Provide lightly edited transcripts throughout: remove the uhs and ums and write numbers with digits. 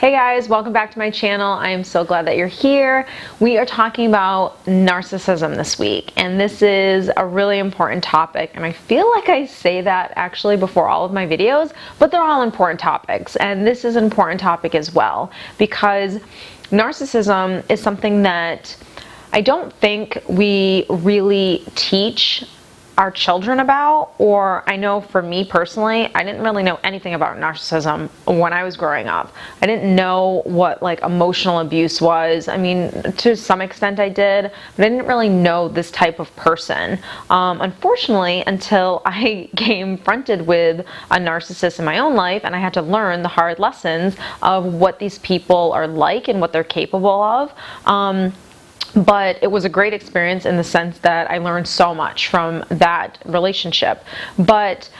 Hey guys, welcome back to my channel. I am so glad that you're here. We are talking about narcissism this week, and this is a really important topic, and I feel like I say that actually before all of my videos, but they're all important topics, and this is an important topic as well, because narcissism is something that I don't think we really teach our children about, or I know for me personally, I didn't really know anything about narcissism when I was growing up. I didn't know what like emotional abuse was. I mean, to some extent I did, but I didn't really know this type of person. Unfortunately, until I came fronted with a narcissist in my own life, and I had to learn the hard lessons of what these people are like and what they're capable of. But it was a great experience in the sense that I learned so much from that relationship. But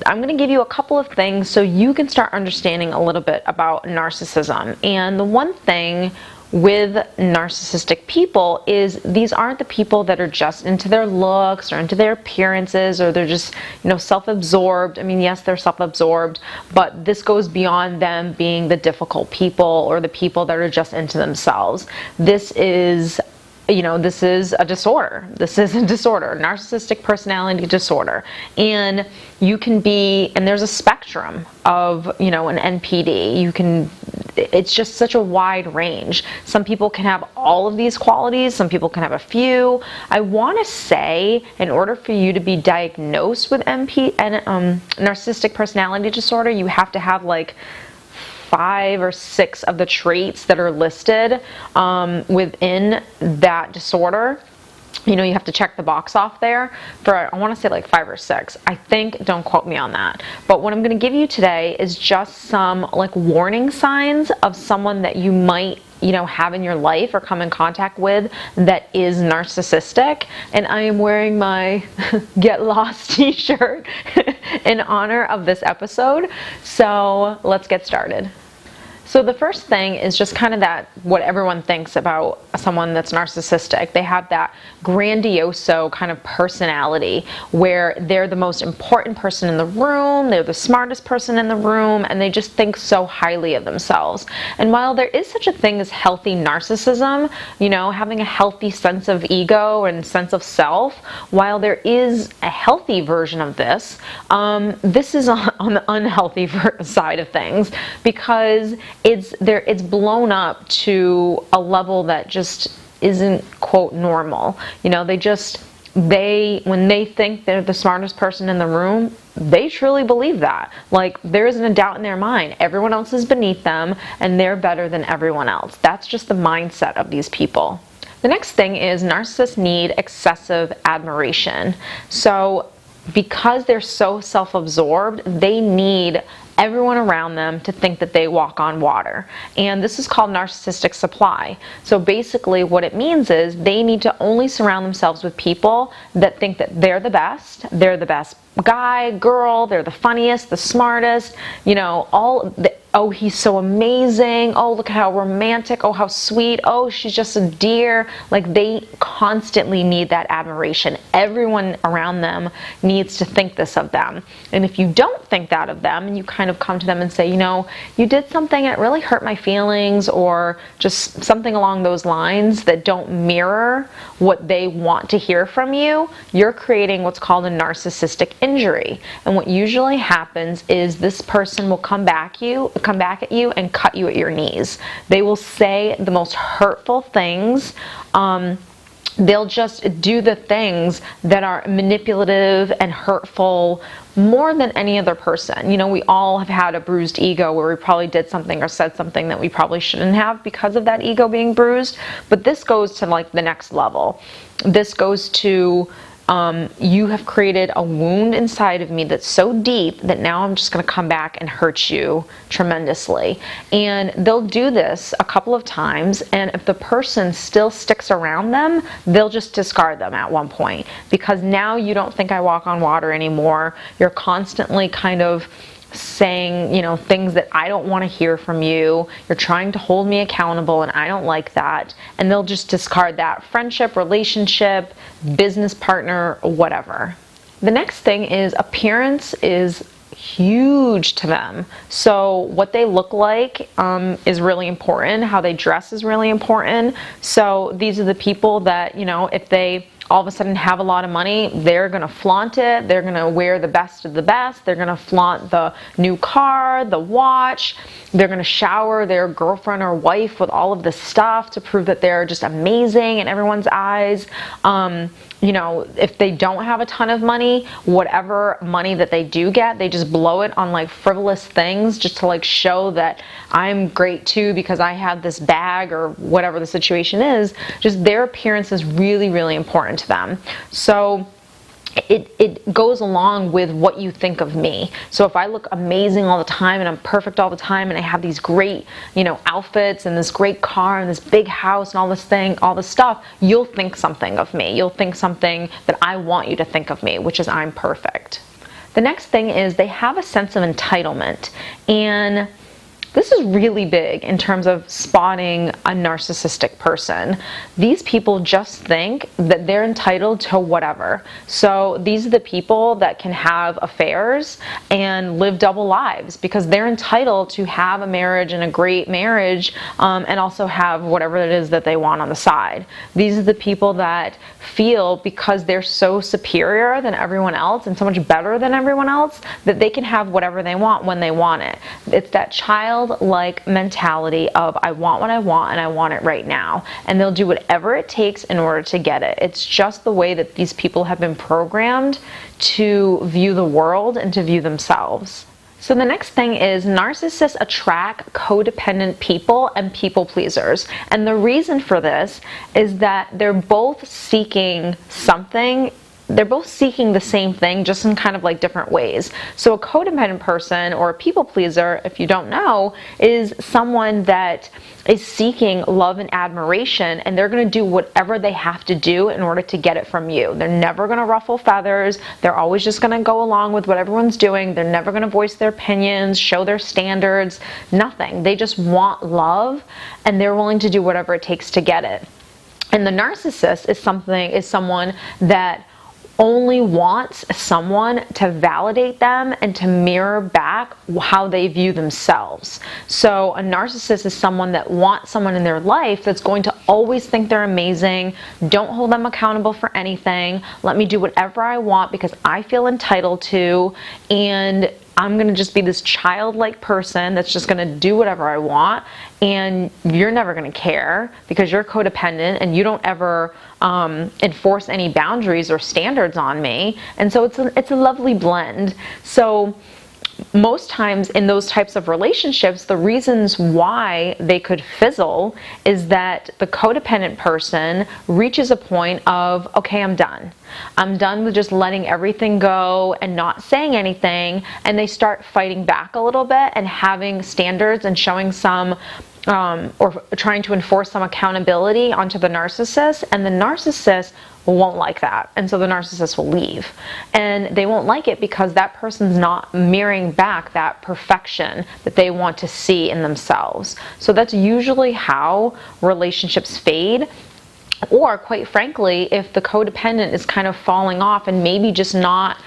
I'm going to give you a couple of things so you can start understanding a little bit about narcissism. And the one thing with narcissistic people is these aren't the people that are just into their looks or into their appearances, or they're just, self-absorbed. I mean, yes, they're self-absorbed, but this goes beyond them being the difficult people or the people that are just into themselves. This is a disorder. This is a disorder, narcissistic personality disorder. And you can be, and there's a spectrum of, an NPD. It's just such a wide range. Some people can have all of these qualities. Some people can have a few. I want to say, in order for you to be diagnosed with narcissistic personality disorder, you have to have like 5 or 6 of the traits that are listed within that disorder. You have to check the box off there for, I want to say like 5 or 6. I think, don't quote me on that. But what I'm going to give you today is just some like warning signs of someone that you might have in your life or come in contact with that is narcissistic. And I am wearing my Get Lost t-shirt in honor of this episode. So let's get started. So the first thing is just kind of that, what everyone thinks about someone that's narcissistic. They have that grandioso kind of personality where they're the most important person in the room, they're the smartest person in the room, and they just think so highly of themselves. And while there is such a thing as healthy narcissism, having a healthy sense of ego and sense of self, while there is a healthy version of this, this is on the unhealthy side of things, because it's blown up to a level that just isn't, quote, normal. When they think they're the smartest person in the room, they truly believe that. Like, there isn't a doubt in their mind. Everyone else is beneath them and they're better than everyone else. That's just the mindset of these people. The next thing is narcissists need excessive admiration. So because they're so self-absorbed, they need everyone around them to think that they walk on water. And this is called narcissistic supply. So basically what it means is they need to only surround themselves with people that think that they're the best guy, girl, they're the funniest, the smartest, oh, he's so amazing, oh, look at how romantic, oh, how sweet, oh, she's just a dear. Like, they constantly need that admiration. Everyone around them needs to think this of them. And if you don't think that of them, and you kind of come to them and say, you did something that really hurt my feelings, or just something along those lines that don't mirror what they want to hear from you, you're creating what's called a narcissistic injury. And what usually happens is this person will come back at you and cut you at your knees. They will say the most hurtful things. They'll just do the things that are manipulative and hurtful more than any other person. We all have had a bruised ego where we probably did something or said something that we probably shouldn't have because of that ego being bruised. But this goes to like the next level. This goes to you have created a wound inside of me that's so deep that now I'm just going to come back and hurt you tremendously. And they'll do this a couple of times, and if the person still sticks around them, they'll just discard them at one point, because now you don't think I walk on water anymore. You're constantly kind of saying, things that I don't want to hear from you. You're trying to hold me accountable, and I don't like that. And they'll just discard that friendship, relationship, business partner, whatever. The next thing is appearance is huge to them. So what they look like is really important. How they dress is really important. So these are the people that, you know, if they all of a sudden have a lot of money, they're going to flaunt it. They're going to wear the best of the best. They're going to flaunt the new car, the watch. They're going to shower their girlfriend or wife with all of this stuff to prove that they're just amazing in everyone's eyes. You know, if they don't have a ton of money, whatever money that they do get, they just blow it on like frivolous things just to like show that I'm great too because I have this bag or whatever the situation is. Just their appearance is really, really important to them. So it goes along with what you think of me. So if I look amazing all the time and I'm perfect all the time and I have these great, you know, outfits and this great car and this big house and all this stuff, you'll think something of me. You'll think something that I want you to think of me, which is I'm perfect. The next thing is they have a sense of entitlement, and this is really big in terms of spotting a narcissistic person. These people just think that they're entitled to whatever. So these are the people that can have affairs and live double lives because they're entitled to have a marriage and a great marriage, and also have whatever it is that they want on the side. These are the people that feel because they're so superior than everyone else and so much better than everyone else that they can have whatever they want when they want it. It's that childlike mentality of I want what I want and I want it right now, and they'll do whatever it takes in order to get it. It's just the way that these people have been programmed to view the world and to view themselves. So the next thing is narcissists attract codependent people and people pleasers. And the reason for this is that they're both seeking something. They're both seeking the same thing, just in kind of like different ways. So a codependent person or a people pleaser, if you don't know, is someone that is seeking love and admiration, and they're going to do whatever they have to do in order to get it from you. They're never going to ruffle feathers. They're always just going to go along with what everyone's doing. They're never going to voice their opinions, show their standards, nothing. They just want love, and they're willing to do whatever it takes to get it. And the narcissist is someone that only wants someone to validate them and to mirror back how they view themselves. So a narcissist is someone that wants someone in their life that's going to always think they're amazing, don't hold them accountable for anything, let me do whatever I want because I feel entitled to, and I'm going to just be this childlike person that's just going to do whatever I want, and you're never going to care because you're codependent and you don't ever enforce any boundaries or standards on me. And so it's a lovely blend. So most times in those types of relationships, the reasons why they could fizzle is that the codependent person reaches a point of, okay, I'm done. I'm done with just letting everything go and not saying anything, and they start fighting back a little bit and having standards and showing some or trying to enforce some accountability onto the narcissist, and the narcissist won't like that, and so the narcissist will leave. And they won't like it because that person's not mirroring back that perfection that they want to see in themselves. So that's usually how relationships fade. Or quite frankly, if the codependent is kind of falling off and maybe just not,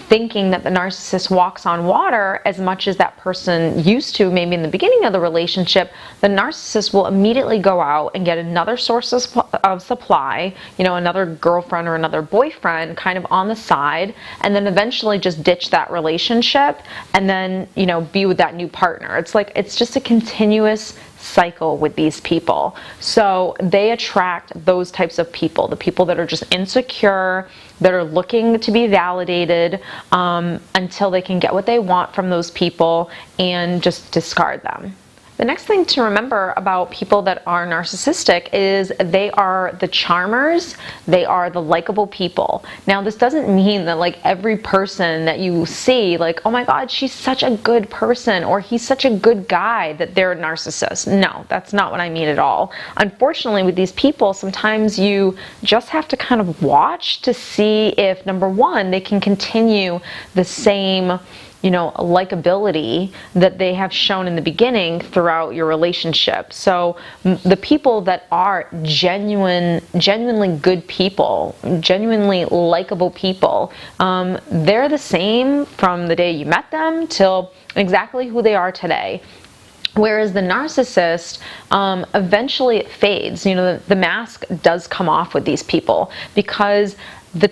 thinking that the narcissist walks on water as much as that person used to maybe in the beginning of the relationship, the narcissist will immediately go out and get another source of supply, another girlfriend or another boyfriend kind of on the side, and then eventually just ditch that relationship and then, be with that new partner. It's just a continuous cycle with these people. So they attract those types of people, the people that are just insecure, that are looking to be validated until they can get what they want from those people and just discard them. The next thing to remember about people that are narcissistic is they are the charmers, they are the likable people. Now, this doesn't mean that every person that you see, oh my God, she's such a good person or he's such a good guy, that they're a narcissist. No, that's not what I mean at all. Unfortunately, with these people, sometimes you just have to kind of watch to see if, number one, they can continue the same likability that they have shown in the beginning throughout your relationship. So the people that are genuinely good people, genuinely likable people, they're the same from the day you met them till exactly who they are today. Whereas the narcissist, eventually it fades. The mask does come off with these people, because the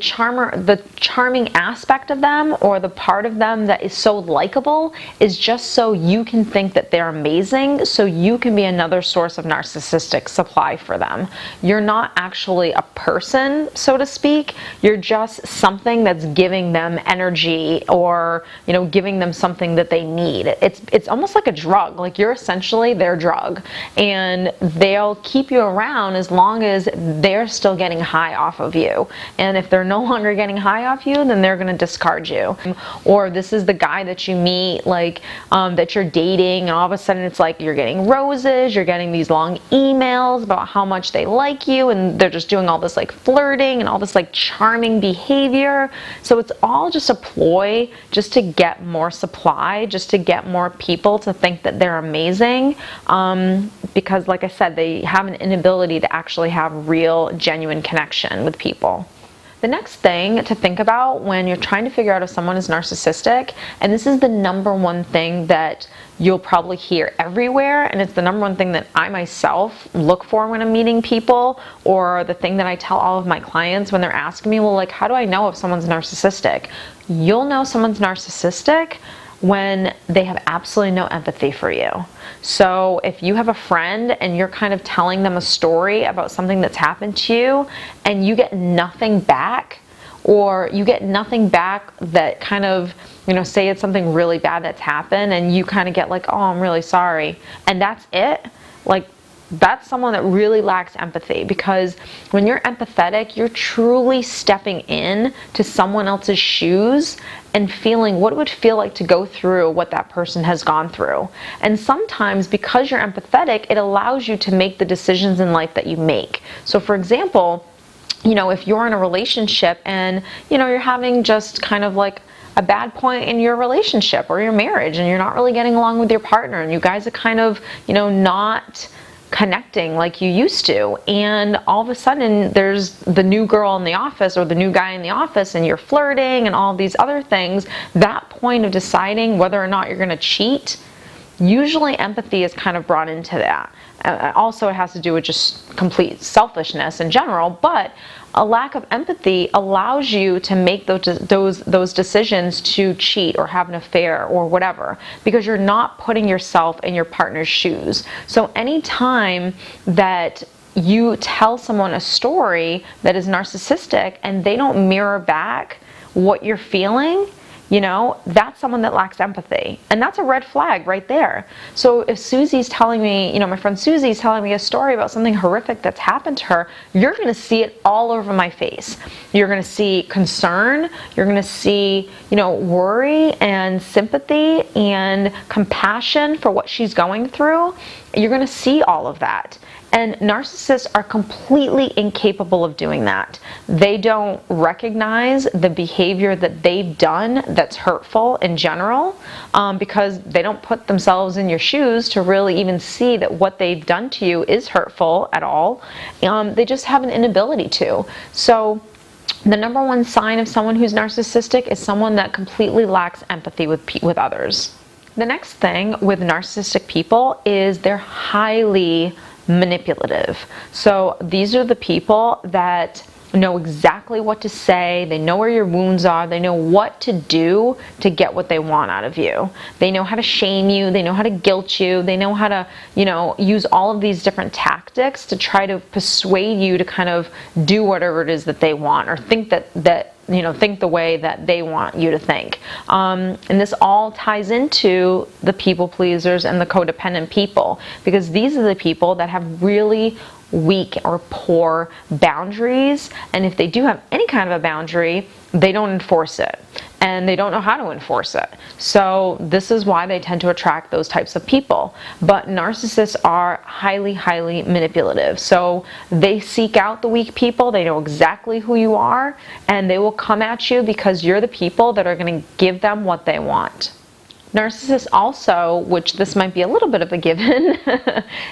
charming aspect of them, or the part of them that is so likable, is just so you can think that they're amazing, so you can be another source of narcissistic supply for them. You're not actually a person, so to speak. You're just something that's giving them energy, or giving them something that they need. It's almost like a drug. Like, you're essentially their drug, and they'll keep you around as long as they're still getting high off of you. And if they're no longer getting high off you, then they're going to discard you. Or this is the guy that you meet, that you're dating, and all of a sudden it's like you're getting roses, you're getting these long emails about how much they like you, and they're just doing all this flirting and all this charming behavior. So it's all just a ploy just to get more supply, just to get more people to think that they're amazing, because like I said, they have an inability to actually have real, genuine connection with people. The next thing to think about when you're trying to figure out if someone is narcissistic, and this is the number one thing that you'll probably hear everywhere, and it's the number one thing that I myself look for when I'm meeting people, or the thing that I tell all of my clients when they're asking me, well, how do I know if someone's narcissistic? You'll know someone's narcissistic when they have absolutely no empathy for you. So if you have a friend and you're kind of telling them a story about something that's happened to you, and you get nothing back, or you get nothing back that kind of, say it's something really bad that's happened, and you kind of get oh, I'm really sorry, and that's it, that's someone that really lacks empathy. Because when you're empathetic, you're truly stepping in to someone else's shoes and feeling what it would feel like to go through what that person has gone through. And sometimes, because you're empathetic, it allows you to make the decisions in life that you make. So for example, if you're in a relationship and you're having just kind of a bad point in your relationship or your marriage, and you're not really getting along with your partner, and you guys are kind of not connecting like you used to, and all of a sudden there's the new girl in the office or the new guy in the office, and you're flirting and all these other things, that point of deciding whether or not you're going to cheat, usually empathy is kind of brought into that. Also, it has to do with just complete selfishness in general, but a lack of empathy allows you to make those decisions to cheat or have an affair or whatever, because you're not putting yourself in your partner's shoes. So anytime that you tell someone a story that is narcissistic and they don't mirror back what you're feeling, that's someone that lacks empathy. And that's a red flag right there. So if Susie's telling me, my friend Susie's telling me a story about something horrific that's happened to her, you're going to see it all over my face. You're going to see concern. You're going to see, worry and sympathy and compassion for what she's going through. You're going to see all of that. And narcissists are completely incapable of doing that. They don't recognize the behavior that they've done that's hurtful in general, because they don't put themselves in your shoes to really even see that what they've done to you is hurtful at all. They just have an inability to. So the number one sign of someone who's narcissistic is someone that completely lacks empathy with others. The next thing with narcissistic people is they're highly manipulative. So these are the people that know exactly what to say, they know where your wounds are, they know what to do to get what they want out of you. They know how to shame you, they know how to guilt you, they know how to, use all of these different tactics to try to persuade you to kind of do whatever it is that they want, or think think the way that they want you to think. And this all ties into the people pleasers and the codependent people, because these are the people that have really weak or poor boundaries. And if they do have any kind of a boundary, they don't enforce it. And they don't know how to enforce it. So this is why they tend to attract those types of people. But narcissists are highly, highly manipulative. So they seek out the weak people. They know exactly who you are, and they will come at you because you're the people that are going to give them what they want. Narcissists also, which this might be a little bit of a given,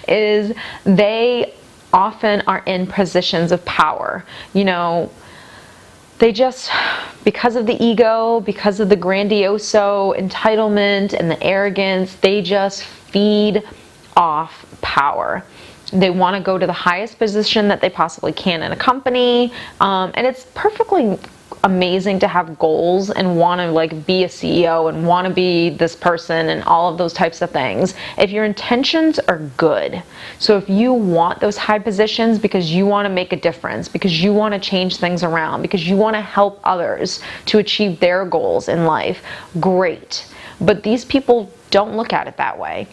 is they often are in positions of power. They just, because of the ego, because of the grandioso entitlement and the arrogance, they just feed off power. They want to go to the highest position that they possibly can in a company, and it's perfectly amazing to have goals and want to be a CEO and want to be this person and all of those types of things if your intentions are good. So if you want those high positions because you want to make a difference, because you want to change things around, because you want to help others to achieve their goals in life, great. But these people don't look at it that way.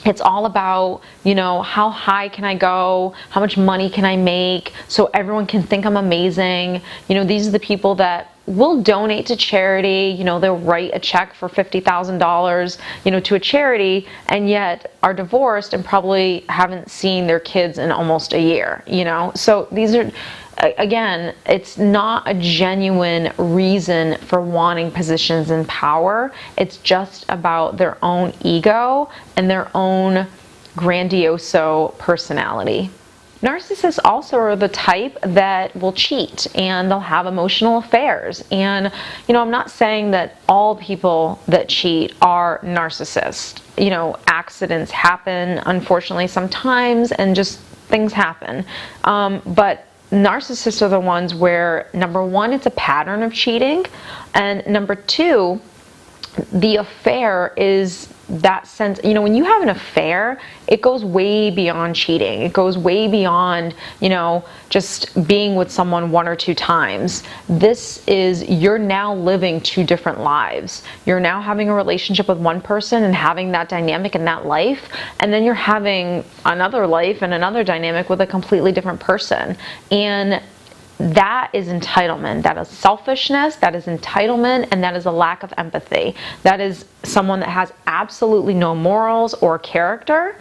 It's all about, how high can I go? How much money can I make? So everyone can think I'm amazing. These are the people that will donate to charity. They'll write a check for $50,000, to a charity, and yet are divorced and probably haven't seen their kids in almost a year, So these are, again, it's not a genuine reason for wanting positions in power. It's just about their own ego and their own grandioso personality. Narcissists also are the type that will cheat and they'll have emotional affairs. And, I'm not saying that all people that cheat are narcissists. Accidents happen, unfortunately, sometimes, and just things happen. But narcissists are the ones where, number one, it's a pattern of cheating, and number two, the affair is that sense, when you have an affair, it goes way beyond cheating. It goes way beyond, just being with someone one or two times. This is, you're now living two different lives. You're now having a relationship with one person and having that dynamic in that life, and then you're having another life and another dynamic with a completely different person. And that is entitlement. That is selfishness. That is entitlement, and that is a lack of empathy. That is someone that has absolutely no morals or character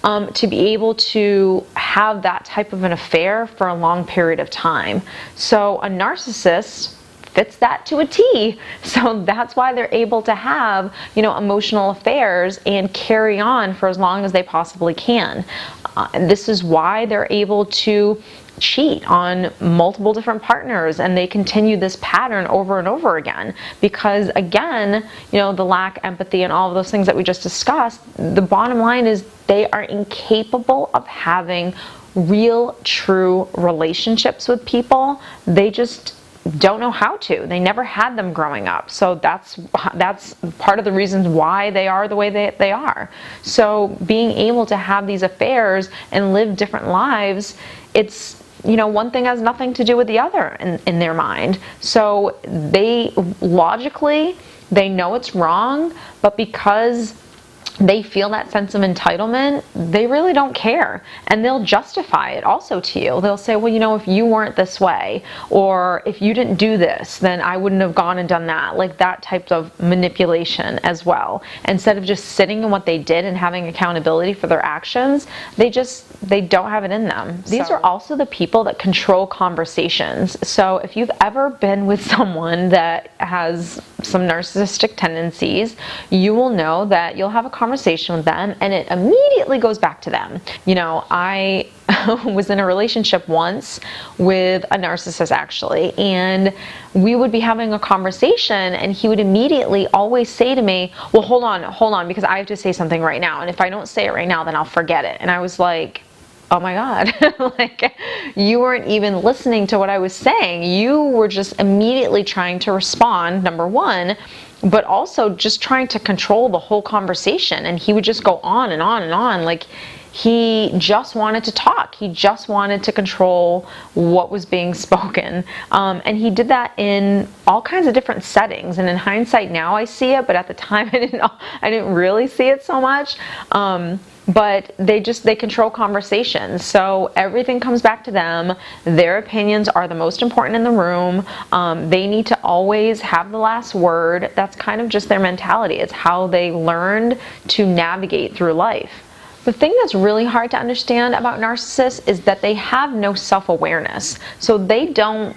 to be able to have that type of an affair for a long period of time. So a narcissist fits that to a T. So that's why they're able to have, emotional affairs and carry on for as long as they possibly can. And this is why they're able to cheat on multiple different partners, and they continue this pattern over and over again because, again, the lack of empathy and all of those things that we just discussed. The bottom line is they are incapable of having real, true relationships with people. They just don't know how to. They never had them growing up. So that's part of the reasons why they are the way they are. So being able to have these affairs and live different lives, it's, one thing has nothing to do with the other in their mind. So they logically, they know it's wrong, but because they feel that sense of entitlement, they really don't care. And they'll justify it also to you. They'll say, well, if you weren't this way, or if you didn't do this, then I wouldn't have gone and done that. Like that type of manipulation as well. Instead of just sitting in what they did and having accountability for their actions, they don't have it in them. These are also the people that control conversations. So if you've ever been with someone that has some narcissistic tendencies, you will know that you'll have a conversation with them and it immediately goes back to them. I was in a relationship once with a narcissist actually, and we would be having a conversation and he would immediately always say to me, well, hold on, because I have to say something right now, and if I don't say it right now, then I'll forget it. And I was like, oh my God, you weren't even listening to what I was saying. You were just immediately trying to respond, number one, but also just trying to control the whole conversation. And he would just go on and on and on. Like he just wanted to talk. He just wanted to control what was being spoken. And he did that in all kinds of different settings. And in hindsight now I see it, but at the time I didn't really see it so much. but they control conversations. So everything comes back to them. Their opinions are the most important in the room. They need to always have the last word. That's kind of just their mentality. It's how they learned to navigate through life. The thing that's really hard to understand about narcissists is that they have no self-awareness. So they don't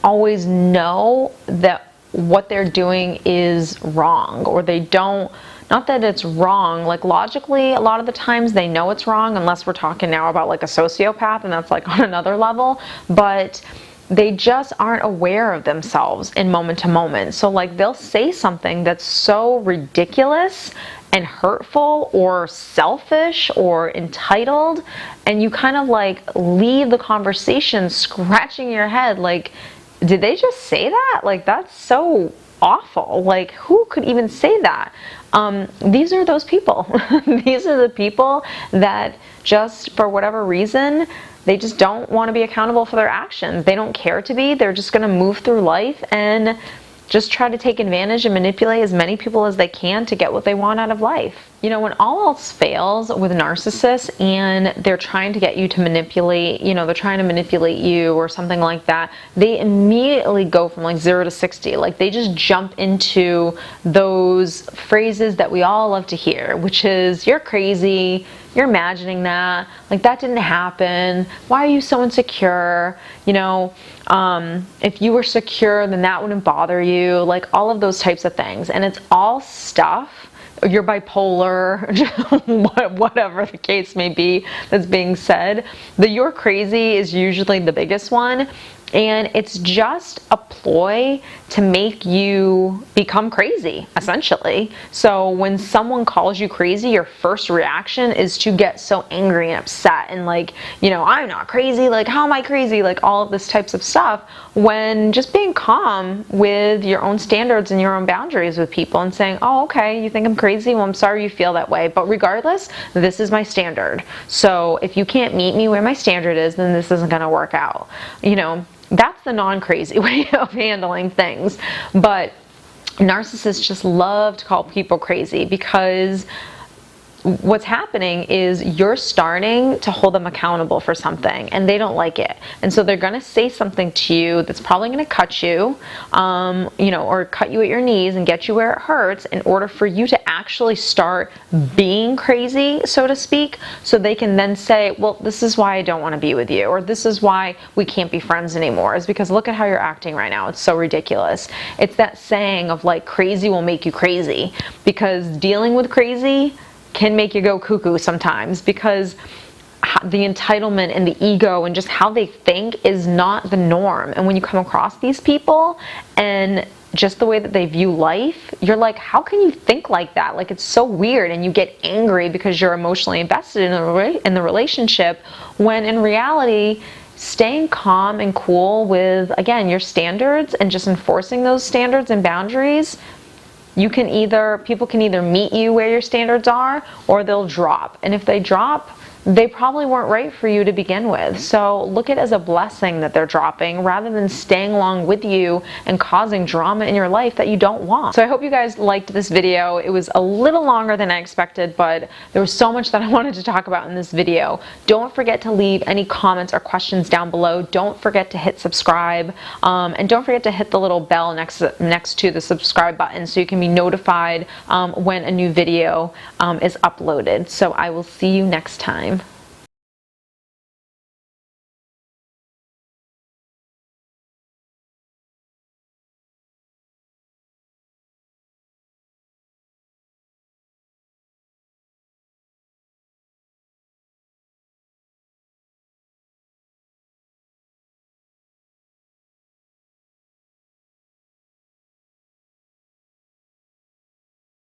always know that what they're doing is wrong, or they don't, not that it's wrong, like logically, a lot of the times they know it's wrong, unless we're talking now about like a sociopath, and that's like on another level, but they just aren't aware of themselves in moment to moment. So like they'll say something that's so ridiculous and hurtful or selfish or entitled, and you kind of like leave the conversation scratching your head like, did they just say that? Like, that's so awful. Like, who could even say that? These are those people. These are the people that just, for whatever reason, they just don't want to be accountable for their actions. They don't care to be. They're just going to move through life and just try to take advantage and manipulate as many people as they can to get what they want out of life. You know, when all else fails with narcissists and they're trying to get you to manipulate, you know, they're trying to manipulate you or something like that, they immediately go from like 0 to 60. Like they just jump into those phrases that we all love to hear, which is, you're crazy, you're imagining that, like that didn't happen, why are you so insecure, you know, if you were secure then that wouldn't bother you, like all of those types of things. And it's all stuff, you're bipolar, whatever the case may be that's being said. The you're crazy is usually the biggest one. And it's just a ploy to make you become crazy, essentially. So when someone calls you crazy, your first reaction is to get so angry and upset and like, you know, I'm not crazy, like how am I crazy, like all of this types of stuff, when just being calm with your own standards and your own boundaries with people and saying, oh, okay, you think I'm crazy? Well, I'm sorry you feel that way, but regardless, this is my standard. So if you can't meet me where my standard is, then this isn't gonna work out, you know. That's the non-crazy way of handling things. But narcissists just love to call people crazy because what's happening is you're starting to hold them accountable for something and they don't like it. And so they're going to say something to you that's probably going to cut you, you know, or cut you at your knees and get you where it hurts in order for you to actually start being crazy, so to speak, so they can then say, well, this is why I don't want to be with you, or this is why we can't be friends anymore, is because look at how you're acting right now. It's so ridiculous. It's that saying of like, crazy will make you crazy, because dealing with crazy can make you go cuckoo sometimes, because the entitlement and the ego and just how they think is not the norm. And when you come across these people and just the way that they view life, you're like, how can you think like that? Like, it's so weird. And you get angry because you're emotionally invested in the relationship, when in reality, staying calm and cool with, again, your standards and just enforcing those standards and boundaries, people can either meet you where your standards are, or they'll drop. And if they drop, they probably weren't right for you to begin with. So look at it as a blessing that they're dropping, rather than staying along with you and causing drama in your life that you don't want. So I hope you guys liked this video. It was a little longer than I expected, but there was so much that I wanted to talk about in this video. Don't forget to leave any comments or questions down below. Don't forget to hit subscribe, and don't forget to hit the little bell next to the subscribe button so you can be notified when a new video is uploaded. So I will see you next time.